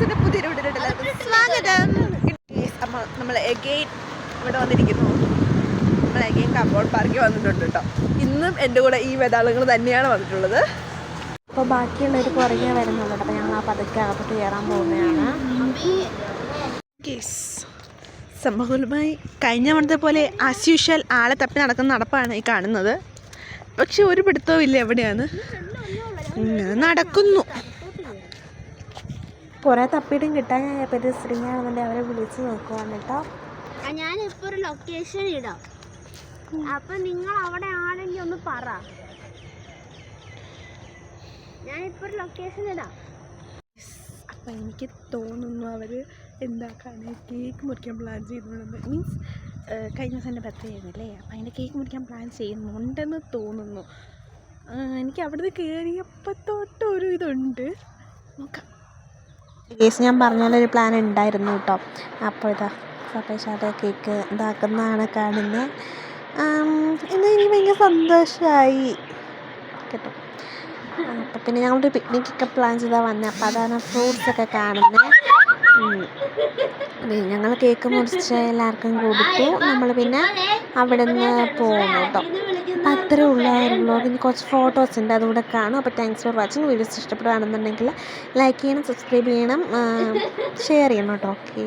വ്ളോഗ്സിന്റെ പുതിയൊരു വീഡിയോയിലേക്ക് സ്വാഗതം. നമ്മൾ എഗെയിൻ ഇവിടെ വന്നിരിക്കുന്നു. നമ്മൾ എഗെയിൻ കബോർഡ് പാർക്കിൽ വന്നിട്ടുണ്ട് കേട്ടോ. ഇന്നും എൻ്റെ കൂടെ ഈ വേതാളങ്ങൾ തന്നെയാണ് വന്നിട്ടുള്ളത്. അപ്പോൾ ബാക്കിയുള്ളവർ പുറകെ വരുന്നുണ്ട്. അപ്പോൾ ഞങ്ങൾ ആ പതുക്കെ അകത്തോട്ട് കയറാൻ പോകുന്നതാണ്. സംഭവമായി കഴിഞ്ഞ മണത്തെ പോലെ ആസ് യൂഷ്വൽ ആളെ തപ്പി നടക്കുന്ന നടപ്പാണ് ഈ കാണുന്നത്. പക്ഷെ ഒരു പിടുത്തവും ഇല്ല എവിടെയാണ് നടക്കുന്നു. കുറേ തപ്പിയിട്ടും കിട്ടാൻ ഞാൻ ഇപ്പോൾ ഒരു സ്ത്രീയാണെന്നുണ്ടെങ്കിൽ അവരെ വിളിച്ച് നോക്കുവാണ് കേട്ടോ. ഞാനിപ്പോൾ ഒരു ലൊക്കേഷൻ ഇടാം. അപ്പം നിങ്ങൾ അവിടെ ആണെങ്കിൽ ഒന്ന് പറ. ഞാനിപ്പോൾ ഒരു ലൊക്കേഷൻ ഇടാം. അപ്പം എനിക്ക് തോന്നുന്നു അവർ എന്താക്കാണ് കേക്ക് മുറിക്കാൻ പ്ലാൻ ചെയ്യുന്നുണ്ടെന്ന്. മീൻസ് കഴിഞ്ഞ ദിവസം എൻ്റെ ബർത്ത്ഡേ ആയിരുന്നില്ലേ, അപ്പം അതിൻ്റെ കേക്ക് മുറിക്കാൻ പ്ലാൻ ചെയ്യുന്നുണ്ടെന്ന് തോന്നുന്നു. എനിക്ക് അവിടുന്ന് കയറിയപ്പോൾ തൊട്ട് ഒരു ഇതുണ്ട്. നോക്കാം. കേസ് ഞാൻ പറഞ്ഞൊരു പ്ലാൻ ഉണ്ടായിരുന്നു കേട്ടോ. അപ്പോൾ ഇതാ സപ്പേഷാതെ കേക്ക് ഇതാക്കുന്നതാണ് കാണുന്നത്. ഇന്ന് എനിക്ക് ഭയങ്കര സന്തോഷമായി കേട്ടോ. അപ്പം പിന്നെ ഞങ്ങളൊരു പിക്നിക്കൊക്കെ പ്ലാൻ ചെയ്താൽ വന്നത്. അപ്പോൾ അതാണ് ഫ്രൂട്ട്സൊക്കെ കാണുന്നത്. ഞങ്ങൾ കേക്ക് മുറിച്ച് എല്ലാവർക്കും കൊടുത്തു. നമ്മൾ പിന്നെ അവിടെ നിന്ന് പോകുന്നു കേട്ടോ. അപ്പം അത്രേ ഉള്ളായിരുന്നു വ്ളോഗ്. ഇനി കുറച്ച് ഫോട്ടോസ് ഉണ്ട്, അതുകൂടെ കാണും. അപ്പോൾ താങ്ക്സ് ഫോർ വാച്ചിങ്. വീഡിയോസ് ഇഷ്ടപ്പെടുകയാണെന്നുണ്ടെങ്കിൽ ലൈക്ക് ചെയ്യണം, സബ്സ്ക്രൈബ് ചെയ്യണം, ഷെയർ ചെയ്യണം കേട്ടോ. ഓക്കെ.